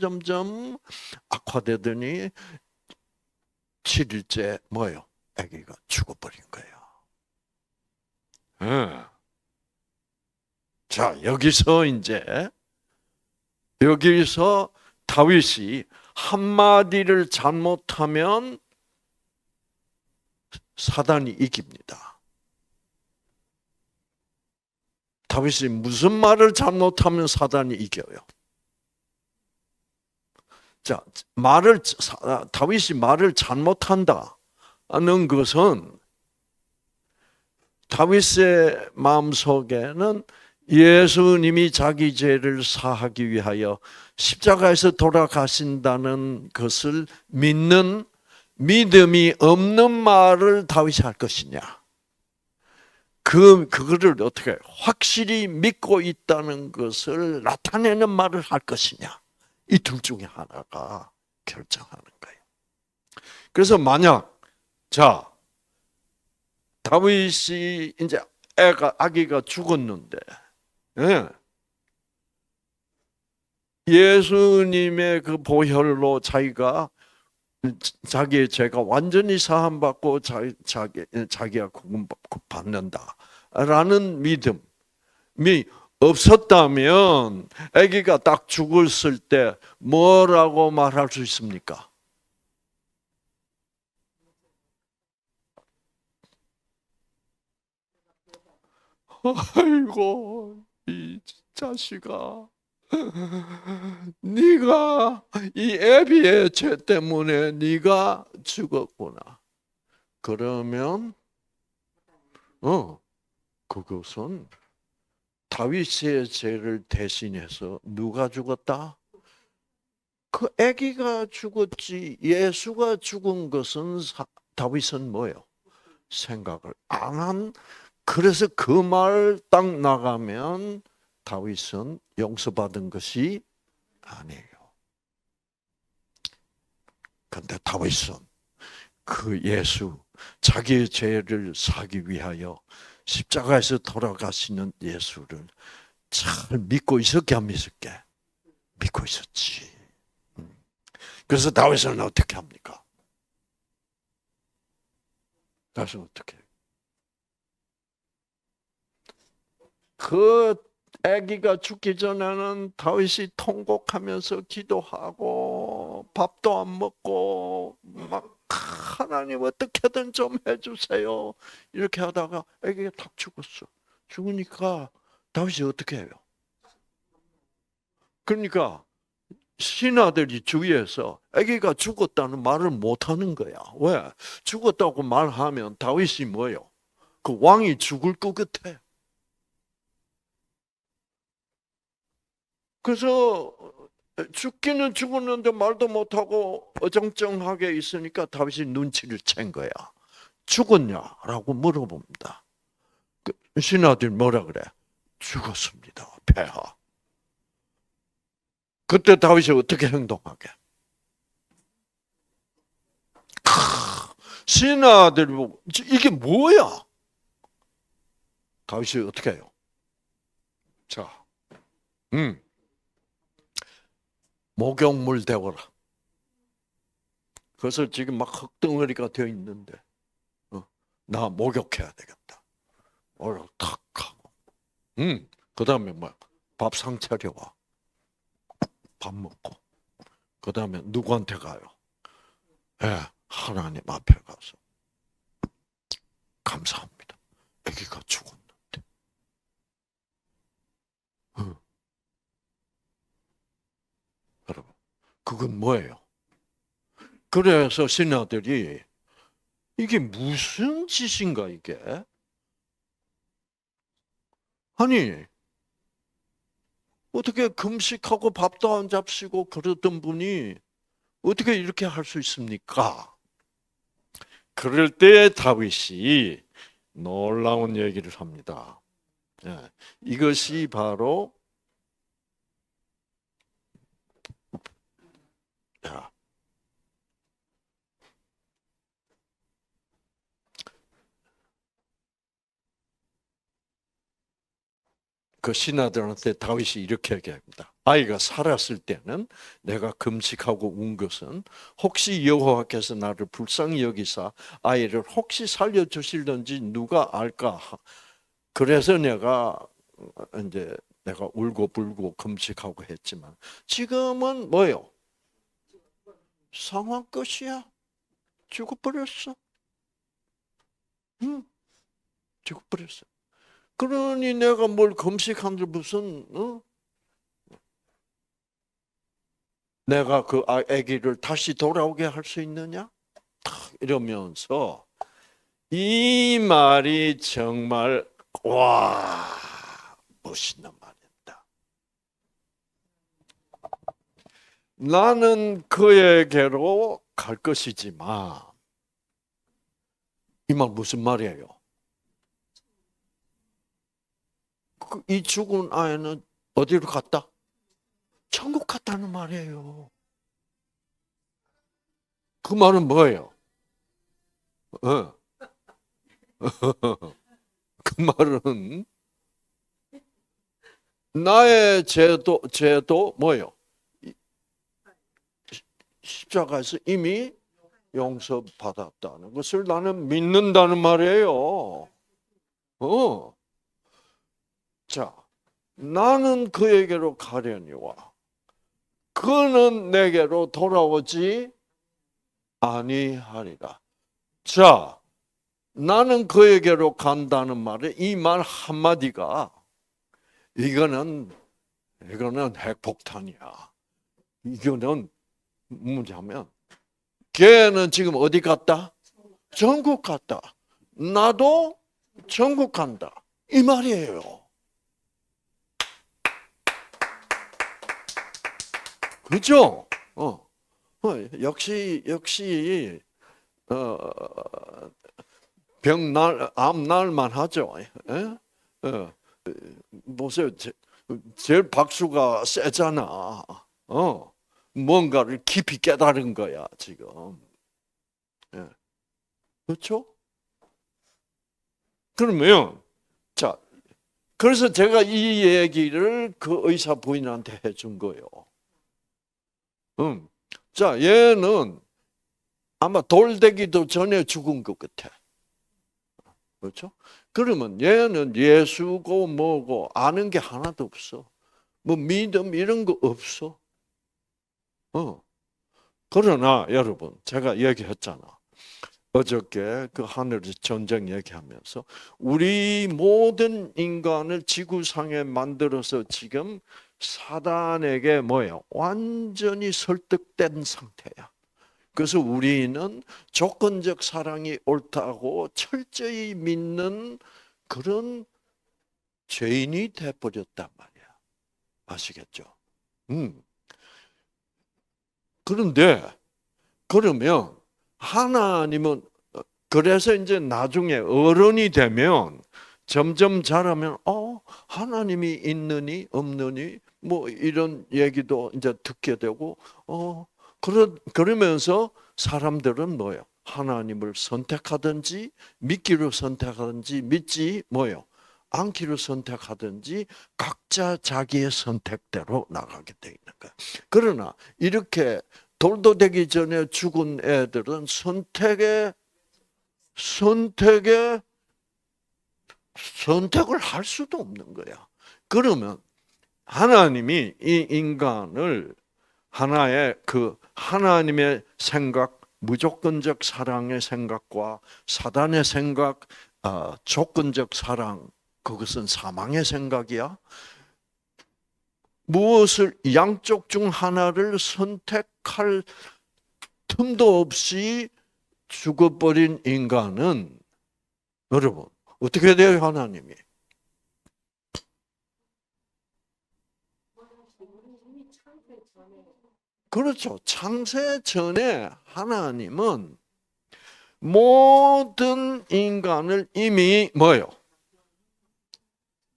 악화되더니 7일째 뭐예요? 아기가 죽어버린 거예요. 네. 자, 여기서 다윗이 한마디를 잘못하면 사단이 이깁니다. 다윗이 무슨 말을 잘못하면 사단이 이겨요? 자, 다윗이 말을 잘못한다는 것은 다윗의 마음속에는 예수님이 자기 죄를 사하기 위하여 십자가에서 돌아가신다는 것을 믿는 믿음이 없는 말을 다윗이 할 것이냐. 그거를 어떻게 확실히 믿고 있다는 것을 나타내는 말을 할 것이냐. 이 둘 중에 하나가 결정하는 거예요. 그래서 만약, 다윗이 이제 아기가 죽었는데, 예수님의 그 보혈로 자기의 죄가 완전히 사함받고 자기가 구원받는다라는 믿음이 없었다면 아기가 딱 죽었을 때 뭐라고 말할 수 있습니까? 아이고 이 자식아, 네가 이 애비의 죄 때문에 네가 죽었구나. 그러면 그것은 다윗의 죄를 대신해서 누가 죽었다? 그 아기가 죽었지. 예수가 죽은 것은 다윗은 뭐예요? 생각을 안 한. 그래서 그 말 딱 나가면 다윗은 용서받은 것이 아니에요. 그런데 다윗은 그 예수, 자기의 죄를 사기 위하여 십자가에서 돌아가시는 예수를 잘 믿고 있었게 안 믿었게? 믿고 있었지. 그래서 다윗은 어떻게 합니까? 다윗은 어떻게 해요? 그 아기가 죽기 전에는 다윗이 통곡하면서 기도하고 밥도 안 먹고 막 하나님 어떻게든 좀 해주세요. 이렇게 하다가 아기가 탁 죽었어. 죽으니까 다윗이 어떻게 해요? 그러니까 신하들이 주위에서 아기가 죽었다는 말을 못하는 거야. 왜? 죽었다고 말하면 다윗이 뭐예요? 그 왕이 죽을 것 같아. 그래서 죽기는 죽었는데 말도 못하고 어정쩡하게 있으니까 다윗이 눈치를 챈 거야. 죽었냐라고 물어봅니다. 신하들이 뭐라 그래? 죽었습니다. 폐하. 그때 다윗이 어떻게 행동하게? 신하들이 보고 이게 뭐야? 다윗이 어떻게 해요? 자, 목욕물 데워라. 그래서 지금 막 흙덩어리가 되어 있는데, 나 목욕해야 되겠다. 오늘 탁 하고, 그 다음에 뭐야? 밥상 차려와. 밥 먹고, 그 다음에 누구한테 가요? 하나님 앞에 가서 감사합니다. 아기가 죽었는데. 어. 여러분, 그건 뭐예요? 그래서 신하들이 이게 무슨 짓인가 이게? 아니 어떻게 금식하고 밥도 안 잡수고 그러던 분이 어떻게 이렇게 할 수 있습니까? 그럴 때 다윗이 놀라운 얘기를 합니다. 예, 이것이 바로 야, 그 신하들한테 다윗이 이렇게 얘기합니다. 아이가 살았을 때는 내가 금식하고 운 것은 혹시 여호와께서 나를 불쌍히 여기사 아이를 혹시 살려주실런지 누가 알까? 그래서 이제 내가 울고 불고 금식하고 했지만 지금은 뭐요? 상황 끝이야. 죽어버렸어. 응, 죽어버렸어. 그러니 내가 뭘 금식한들 무슨 내가 그 아기를 다시 돌아오게 할 수 있느냐? 이러면서 이 말이 정말 와 멋있는 말입니다. 나는 그에게로 갈 것이지만 이 말 무슨 말이에요? 이 죽은 아이는 어디로 갔다? 천국 갔다는 말이에요. 그 말은 뭐예요? 어. 그 말은 나의 죄도 뭐예요? 십자가에서 이미 용서받았다는 것을 나는 믿는다는 말이에요. 어. 자, 나는 그에게로 가려니와 그는 내게로 돌아오지 아니하리라. 자, 나는 그에게로 간다는 말에 이 말 한마디가 이거는 핵폭탄이야. 이거는 뭐냐면 걔는 지금 어디 갔다? 전국 갔다. 나도 전국 간다. 이 말이에요. 그죠? 역시 어, 병날 암날만 하죠. 예? 보세요. 제일 박수가 세잖아. 뭔가를 깊이 깨달은 거야 지금. 예. 그렇죠? 그러면 자, 그래서 제가 이 얘기를 그 의사 부인한테 해준 거예요. 자, 얘는 아마 돌되기도 전에 죽은 것 같아. 그렇죠? 그러면 얘는 예수고 뭐고 아는 게 하나도 없어. 뭐 믿음 이런 거 없어. 그러나 여러분, 제가 얘기했잖아. 어저께 그 하늘의 전쟁 얘기하면서 우리 모든 인간을 지구상에 만들어서 지금 사단에게 뭐예요? 완전히 설득된 상태야. 그래서 우리는 조건적 사랑이 옳다고 철저히 믿는 그런 죄인이 돼버렸단 말이야. 아시겠죠? 그런데 그러면 하나님은 그래서 이제 나중에 어른이 되면 점점 자라면 하나님이 있느니 없느니 뭐 이런 얘기도 이제 듣게 되고 그러면서 사람들은 뭐예요? 하나님을 선택하든지 믿기로 선택하든지 믿지 뭐예요? 않기로 선택하든지 각자 자기의 선택대로 나가게 돼 있는 거야. 그러나 이렇게 돌도 되기 전에 죽은 애들은 선택을 할 수도 없는 거야. 그러면 하나님이 이 인간을 하나의 그 하나님의 생각, 무조건적 사랑의 생각과 사단의 생각, 조건적 사랑, 그것은 사망의 생각이야. 무엇을 양쪽 중 하나를 선택할 틈도 없이 죽어버린 인간은 여러분 어떻게 돼요? 하나님이 그렇죠. 창세 전에 하나님은 모든 인간을 이미 뭐요?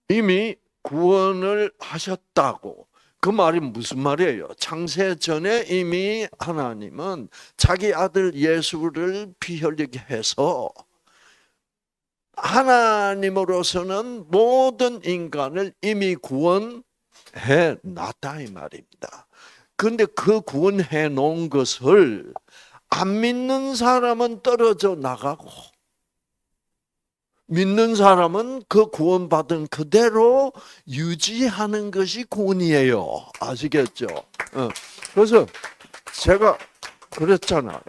이미 구원을 하셨다고. 그 말이 무슨 말이에요? 창세 전에 이미 하나님은 자기 아들 예수를 피 흘리게 해서 하나님으로서는 모든 인간을 이미 구원해 놨다 이 말입니다. 그런데 그 구원해 놓은 것을 안 믿는 사람은 떨어져 나가고 믿는 사람은 그 구원받은 그대로 유지하는 것이 구원이에요. 아시겠죠? 그래서 제가 그랬잖아요.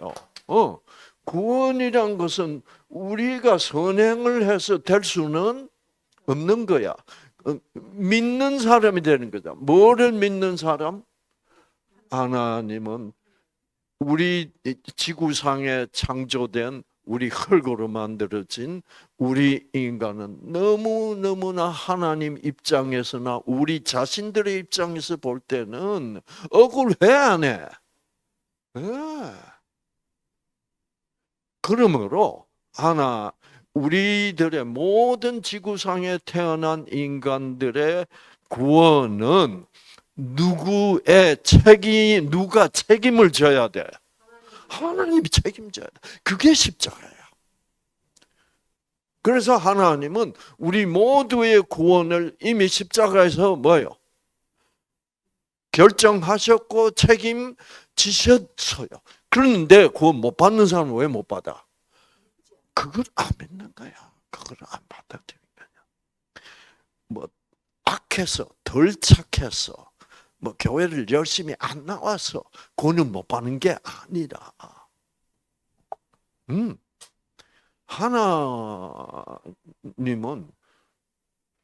구원이란 것은 우리가 선행을 해서 될 수는 없는 거야. 믿는 사람이 되는 거다. 뭐를 믿는 사람? 하나님은 우리 지구상에 창조된 우리 흙으로 만들어진 우리 인간은 너무너무나 하나님 입장에서나 우리 자신들의 입장에서 볼 때는 억울해 안 해? 그러므로 우리들의 모든 지구상에 태어난 인간들의 구원은 누가 책임을 져야 돼? 하나님이 책임져야 돼. 그게 십자가예요. 그래서 하나님은 우리 모두의 구원을 이미 십자가에서 뭐예요? 결정하셨고 책임지셨어요. 그런데 구원 못 받는 사람은 왜 못 받아? 그걸 안 믿는 거야. 그걸 안 받아들이는 거야. 뭐 악해서 덜 착해서 뭐 교회를 열심히 안 나와서 구원을 못 받는 게 아니라 하나님은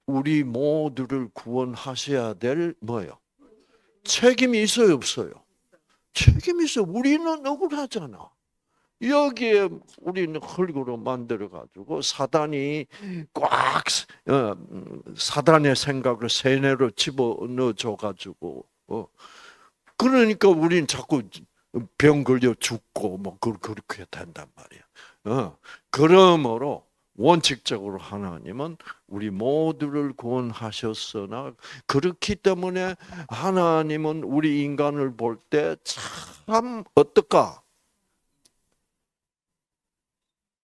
우리 모두를 구원하셔야 될 뭐예요? 책임이 있어요, 없어요? 책임이 있어요. 우리는 억울하잖아. 여기에 우리는 흙으로 만들어가지고 사단이 꽉 사단의 생각을 세뇌로 집어넣어줘가지고 그러니까 우리는 자꾸 병 걸려 죽고 뭐 그렇게 된단 말이야. 그러므로 원칙적으로 하나님은 우리 모두를 구원하셨으나 그렇기 때문에 하나님은 우리 인간을 볼 때 참 어떨까?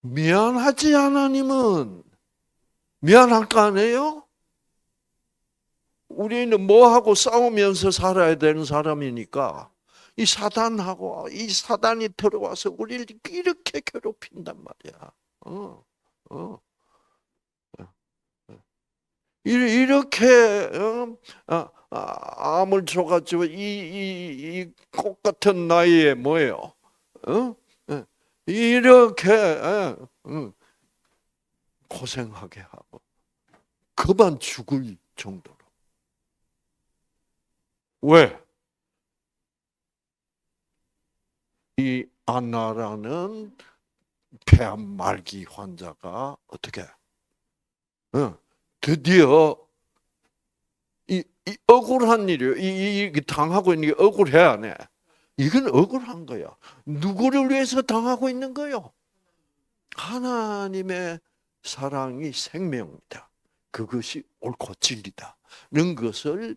미안하지 하나님은 미안할 거 아니에요? 우리는 뭐하고 싸우면서 살아야 되는 사람이니까 이 사단이 들어와서 우리를 이렇게 괴롭힌단 말이야. 이렇게 암을 줘가지고 이 꽃 같은 나이에 뭐예요? 이렇게 고생하게 하고 그만 죽을 정도로. 왜? 이 안나라는 폐암 말기 환자가 어떻게 드디어 이 억울한 일이에요. 이 당하고 있는 게 억울해 안 해? 이건 억울한 거야. 누구를 위해서 당하고 있는 거요? 하나님의 사랑이 생명이다. 그것이 옳고 진리다. 는 것을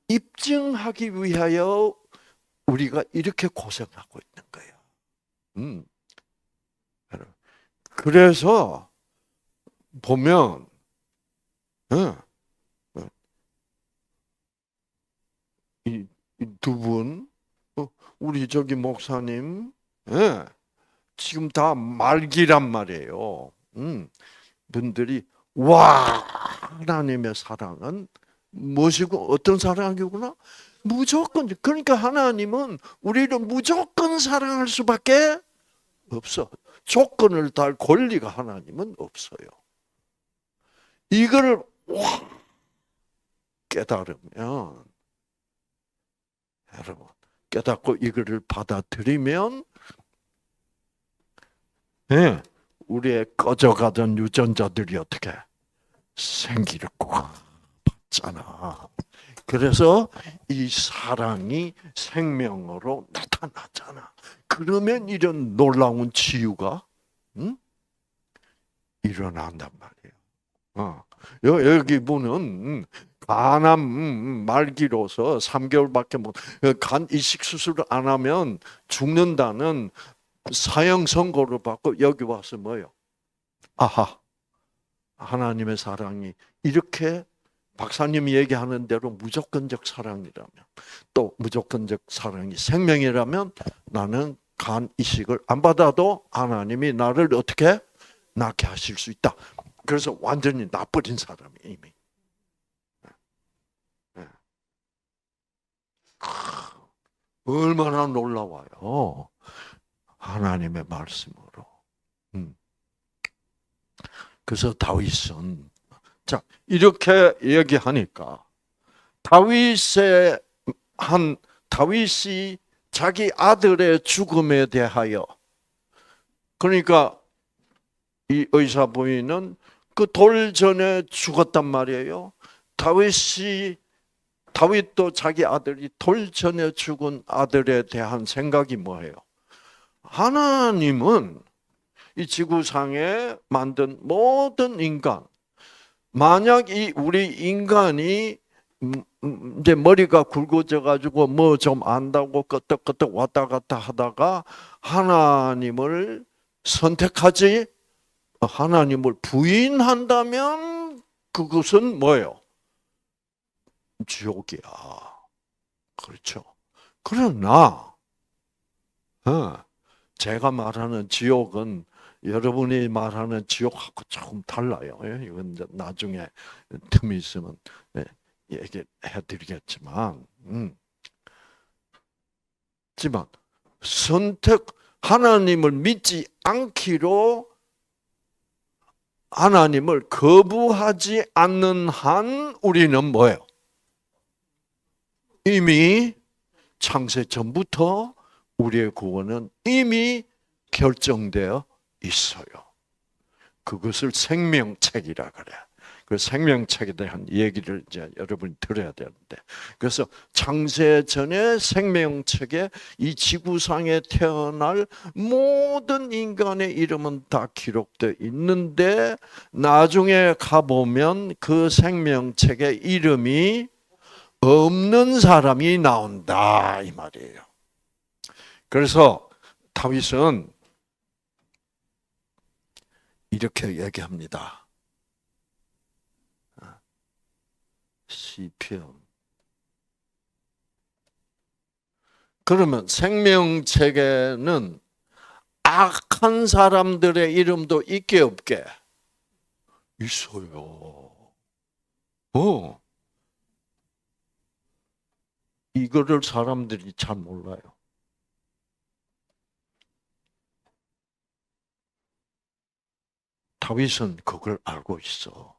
입증하기 위하여 우리가 이렇게 고생하고 있는 거예요. 그래서 보면 이 두 분, 우리 저기 목사님, 지금 다 말기란 말이에요. 분들이 와 하나님의 사랑은 무엇이고 어떤 사랑이구나? 무조건. 그러니까 하나님은 우리를 무조건 사랑할 수밖에 없어. 조건을 달 권리가 하나님은 없어요. 이걸 와 깨달으면 여러분 깨닫고 이거를 받아들이면 예, 우리의 꺼져가던 유전자들이 어떻게 생기를 꽉 받잖아. 그래서 이 사랑이 생명으로 나타나잖아. 그러면 이런 놀라운 치유가 일어난단 말이에요. 여기 분은 간암 말기로서 3개월밖에 못, 간 이식 수술을 안 하면 죽는다는 사형 선고를 받고 여기 와서 뭐요? 아하, 하나님의 사랑이 이렇게 박사님이 얘기하는 대로 무조건적 사랑이라면, 또 무조건적 사랑이 생명이라면 나는 간 이식을 안 받아도 하나님이 나를 어떻게 낫게 하실 수 있다. 그래서 완전히 나버린 사람이 이미. 얼마나 놀라워요. 하나님의 말씀으로. 그래서 다윗은 자 이렇게 얘기하니까 다윗이 자기 아들의 죽음에 대하여 그러니까 이 의사 부인은 그 돌 전에 죽었단 말이에요. 다윗도 자기 아들이 돌 전에 죽은 아들에 대한 생각이 뭐예요? 하나님은 이 지구상에 만든 모든 인간, 만약 우리 인간이 이제 머리가 굵어져 가지고 뭐 좀 안다고 끄떡끄떡 왔다 갔다 하다가 하나님을 선택하지 하나님을 부인한다면 그것은 뭐예요? 지옥이야. 그렇죠. 그러나 제가 말하는 지옥은 여러분이 말하는 지옥하고 조금 달라요. 이건 나중에 틈이 있으면 얘기해 드리겠지만, 하나님을 믿지 않기로 하나님을 거부하지 않는 한 우리는 뭐예요? 이미 창세 전부터 우리의 구원은 이미 결정되어 있어요. 그것을 생명책이라 그래. 그 생명책에 대한 얘기를 이제 여러분이 들어야 되는데, 그래서 창세 전에 생명책에 이 지구상에 태어날 모든 인간의 이름은 다 기록되어 있는데 나중에 가보면 그 생명책에 이름이 없는 사람이 나온다 이 말이에요. 그래서 다윗은 이렇게 얘기합니다. 시편. 그러면 생명책에는 악한 사람들의 이름도 있게 없게? 있어요. 이거를 사람들이 잘 몰라요. 다윗은 그걸 알고 있어.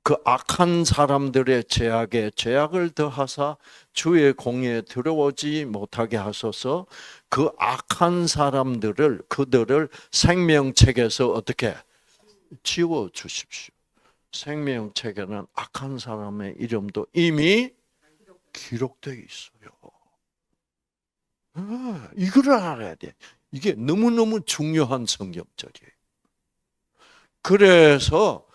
그 악한 사람들의 죄악에 죄악을 더하사 주의 공에 들어오지 못하게 하소서. 그 악한 사람들을 그들을 생명책에서 어떻게 지워 주십시오. 생명책에는 악한 사람의 이름도 이미 기록되어 있어요. 이걸 알아야 돼. 이게 너무너무 중요한 성경절이에요. 그래서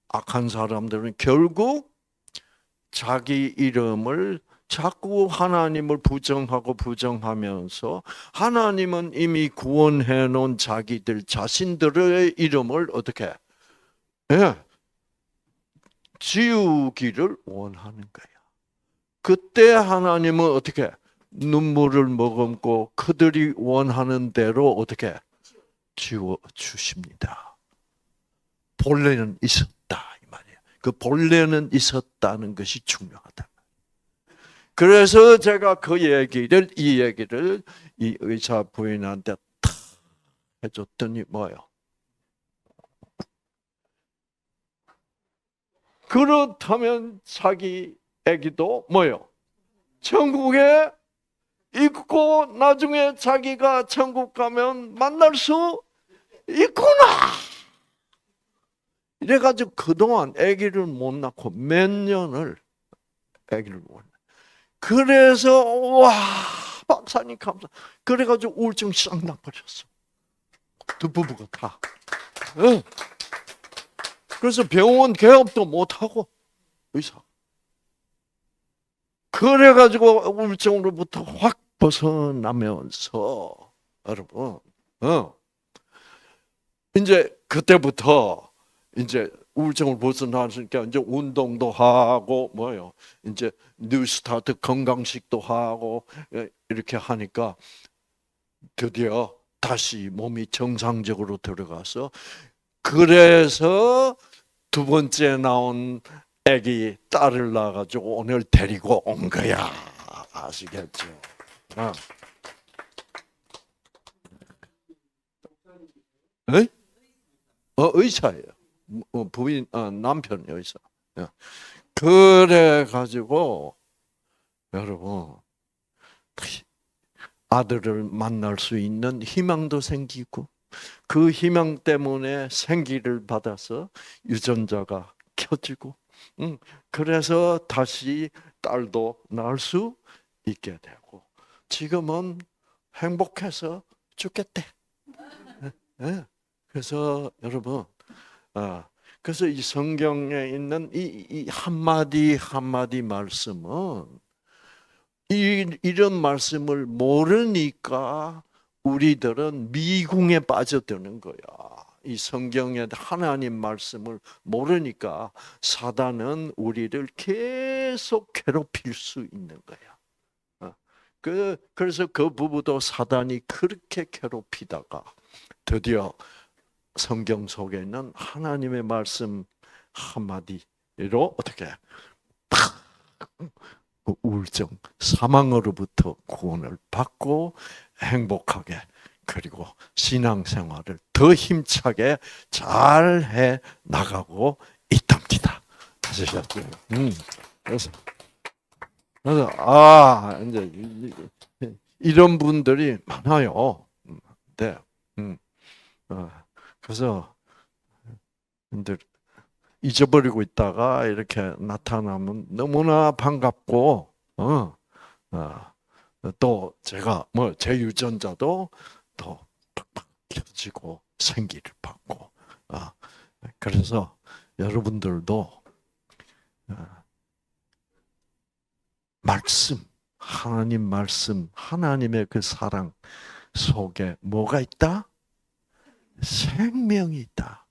악한 사람들은 결국 자기 이름을 자꾸 하나님을 부정하면서 하나님은 이미 구원해 놓은 자기들 자신들의 이름을 어떻게 지우기를 원하는 거야. 그때 하나님은 어떻게 눈물을 머금고 그들이 원하는 대로 어떻게 지워 주십니다. 본래는 있었다 이 말이에요. 그 본래는 있었다는 것이 중요하다. 그래서 제가 이 얘기를 이 의사 부인한테 탁 해줬더니 뭐예요? 그렇다면 자기 아기도 뭐요? 천국에 있고 나중에 자기가 천국 가면 만날 수 있구나. 이래가지고 그동안 아기를 못 낳고 몇 년을 아기를 못 낳고. 그래서 와 박사님 감사. 그래가지고 우울증 싹 나버렸어. 두 부부가 다. 응. 그래서 병원 개업도 못 하고 의사. 그래가지고 우울증으로부터 확 벗어나면서 여러분, 이제 그때부터 이제 우울증을 벗어나니까 이제 운동도 하고 뭐요, 이제 뉴스타트 건강식도 하고 이렇게 하니까 드디어 다시 몸이 정상적으로 들어가서 그래서 두 번째 나온 아기 딸을 낳아가지고 오늘 데리고 온 거야. 아시겠죠? 에? 의사예요. 부인, 남편이 의사. 그래 가지고 여러분 아들을 만날 수 있는 희망도 생기고 그 희망 때문에 생기를 받아서 유전자가 켜지고, 그래서 다시 딸도 낳을 수 있게 되고 지금은 행복해서 죽겠대. 그래서 여러분, 그래서 이 성경에 있는 이 한마디 한마디 말씀은 이런 말씀을 모르니까 우리들은 미궁에 빠져드는 거야. 이 성경의 하나님 말씀을 모르니까 사단은 우리를 계속 괴롭힐 수 있는 거야. 그래서 그 부부도 사단이 그렇게 괴롭히다가 드디어 성경 속에 있는 하나님의 말씀 한마디로 어떻게 팍 우울증, 사망으로부터 구원을 받고 행복하게 그리고 신앙생활을 더 힘차게 잘 해 나가고 있답니다. 아시겠죠? 그래서 이제 이런 분들이 많아요. 네. 그래서 근데 잊어버리고 있다가 이렇게 나타나면 너무나 반갑고, 또 제가 제 유전자도 더 팍팍 켜지고 생기를 받고, 그래서 여러분들도 말씀, 하나님 말씀, 하나님의 그 사랑 속에 뭐가 있다? 생명이 있다.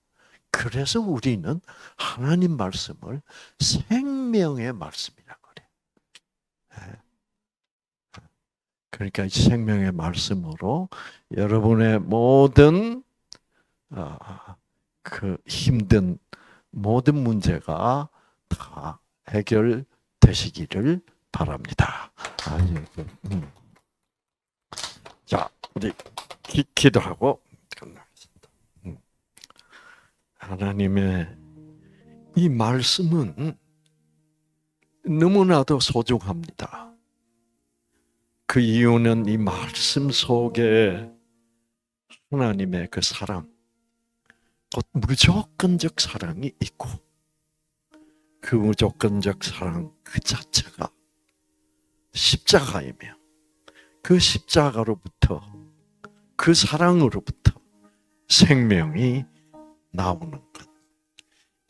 그래서 우리는 하나님 말씀을 생명의 말씀이라고 그래. 그러니까 이 생명의 말씀으로 여러분의 모든 그 힘든 모든 문제가 다 해결되시기를 바랍니다. 자, 우리 기도하고 끝나겠습니다. 하나님의 이 말씀은 너무나도 소중합니다. 그 이유는 이 말씀 속에 하나님의 그 사랑, 곧 무조건적 사랑이 있고 그 무조건적 사랑 그 자체가 십자가이며 그 십자가로부터 그 사랑으로부터 생명이 나오는 것.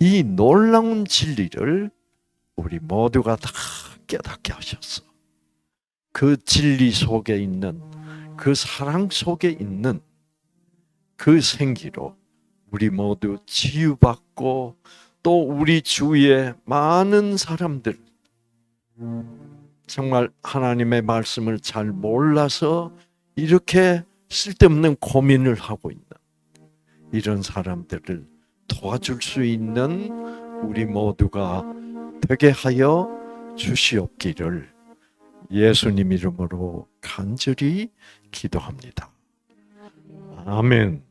이 놀라운 진리를 우리 모두가 다 깨닫게 하셨어. 그 진리 속에 있는 그 사랑 속에 있는 그 생기로 우리 모두 치유받고 또 우리 주위에 많은 사람들 정말 하나님의 말씀을 잘 몰라서 이렇게 쓸데없는 고민을 하고 있는 이런 사람들을 도와줄 수 있는 우리 모두가 되게 하여 주시옵기를 예수님 이름으로 간절히 기도합니다. 아멘.